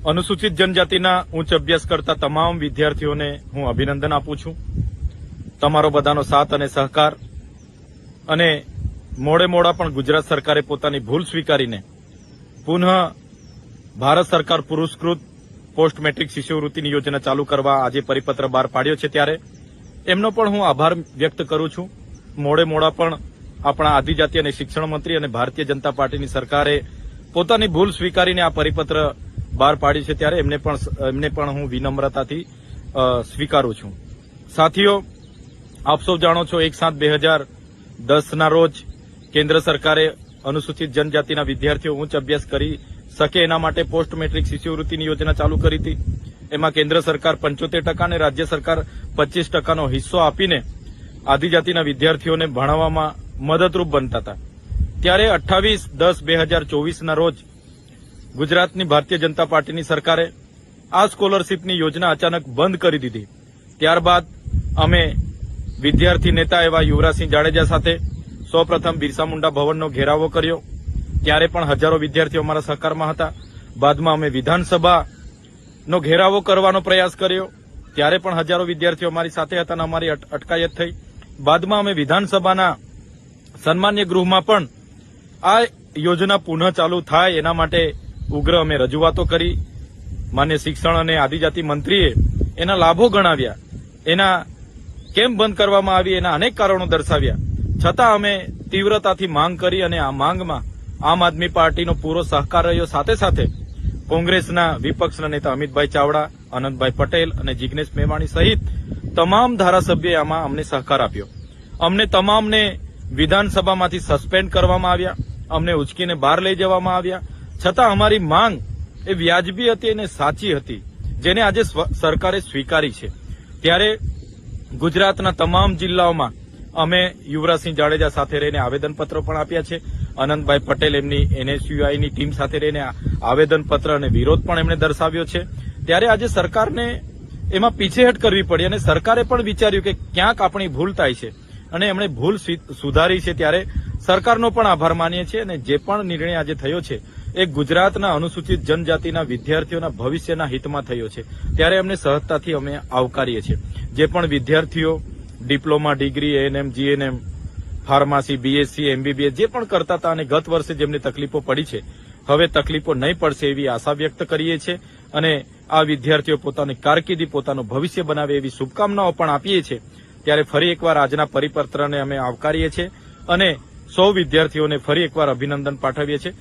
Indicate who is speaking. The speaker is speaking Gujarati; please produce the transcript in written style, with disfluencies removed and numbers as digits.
Speaker 1: અનુસૂચિત જનજાતિના ઉચ્ચ અભ્યાસ કરતા તમામ વિદ્યાર્થીઓને હું અભિનંદન આપું છું. તમારો બધાનો સાથ અને સહકાર અને મોડા પણ ગુજરાત સરકારે પોતાની ભૂલ સ્વીકારીને પુનઃ ભારત સરકાર પુરસ્કૃત પોસ્ટ મેટ્રિક શિષ્યવૃત્તિની યોજના ચાલુ કરવા આજે પરિપત્ર બહાર પાડ્યો છે, ત્યારે એમનો પણ હું આભાર વ્યક્ત કરું છું. મોડા પણ આપણા આદિજાતિ અને શિક્ષણ મંત્રી અને ભારતીય જનતા પાર્ટીની સરકારે પોતાની ભૂલ સ્વીકારીને આ પરિપત્ર બહાર પાડી છે, ત્યારે એમને પણ હું વિનમ્રતાથી સ્વીકારું છું. સાથીઓ, આપ સૌ જાણો છો 1/7/2010 રોજ કેન્દ્ર સરકારે અનુસૂચિત જનજાતિના વિદ્યાર્થીઓ ઉચ્ચ અભ્યાસ કરી શકે એના માટે પોસ્ટ મેટ્રિક શિષ્યવૃત્તિની યોજના ચાલુ કરી હતી. એમાં કેન્દ્ર સરકાર 75% અને રાજ્ય સરકાર 25% હિસ્સો આપીને આદિજાતિના વિદ્યાર્થીઓને ભણાવવામાં મદદરૂપ બનતા હતા. ત્યારે 28/10/2024 રોજ ગુજરાતની ભારતીય જનતા પાર્ટીની સરકારે આ સ્કોલરશીપની યોજના અચાનક બંધ કરી દીધી. ત્યારબાદ અમે વિદ્યાર્થી નેતા એવા યુવરાજસિંહ જાડેજા સાથે સૌપ્રથમ બિરસા મુંડા ભવનનો ઘેરાવો કર્યો. ત્યારે પણ હજારો વિદ્યાર્થીઓ અમારા સહકારમાં હતા. બાદમાં અમે વિધાનસભાનો ઘેરાવો કરવાનો પ્રયાસ કર્યો. ત્યારે પણ હજારો વિદ્યાર્થીઓ અમારી સાથે હતા અને અમારી અટકાયત થઈ. બાદમાં અમે વિધાનસભાના સન્માન્ય ગૃહમાં પણ આ યોજના પુનઃ ચાલુ થાય એના માટે ઉગ્ર અમે રજૂઆતો કરી. માન્ય શિક્ષણ અને આદિજાતિ મંત્રીએ એના લાભો ગણાવ્યા, એના કેમ બંધ કરવામાં આવી એના અનેક કારણો દર્શાવ્યા. છતાં અમે તીવ્રતાથી માંગ કરી અને આ માંગમાં આમ આદમી પાર્ટીનો પૂરો સહકાર રહ્યો. સાથે સાથે કોંગ્રેસના વિપક્ષના નેતા અમિતભાઈ ચાવડા, અનંતભાઈ પટેલ અને જિગ્નેશ મેવાણી સહિત તમામ ધારાસભ્યોએ આમાં અમને સહકાર આપ્યો. અમને તમામને વિધાનસભામાંથી સસ્પેન્ડ કરવામાં આવ્યા, અમને ઉચકીને બહાર લઈ જવામાં આવ્યા. છતાં અમારી માંગ એ વ્યાજબી હતી અને સાચી હતી, જેને આજે સરકારે સ્વીકારી છે. ત્યારે ગુજરાતના તમામ જિલ્લાઓમાં અમે યુવરાજસિંહ જાડેજા સાથે રહીને આવેદનપત્રો પણ આપ્યા છે. અનંતભાઈ પટેલ એમની NSUIની ટીમ સાથે રહીને આવેદનપત્ર અને વિરોધ પણ એમણે દર્શાવ્યો છે. ત્યારે આજે સરકારને એમાં પીછેહટ કરવી પડી અને સરકારે પણ વિચાર્યું કે ક્યાંક આપણી ભૂલ થાય છે અને એમણે ભૂલ સુધારી છે. ત્યારે સરકારનો પણ આભાર માનીએ છીએ અને જે પણ નિર્ણય આજે થયો છે એ ગુજરાતના અનુસૂચિત જનજાતિના વિદ્યાર્થીઓના ભવિષ્યના હિતમાં થયો છે. ત્યારે એમને સહજતાથી અમે આવકારીએ છીએ. જે પણ વિદ્યાર્થીઓ diploma, degree, ANM, GNM, pharmacy, BSc, MBBS જે પણ કરતા હતા અને ગત વર્ષે જેમને તકલીફો પડી છે, હવે તકલીફો નહીં પડશે એવી આશા વ્યક્ત કરીએ છીએ અને આ વિદ્યાર્થીઓ પોતાની કારકિર્દી, પોતાનું ભવિષ્ય બનાવે એવી શુભકામનાઓ પણ આપીએ છીએ. ત્યારે ફરી એકવાર આજના પરિપત્રને અમે આવકારીએ છીએ અને સૌ વિદ્યાર્થીઓને ફરી એકવાર અભિનંદન પાઠવીએ છીએ.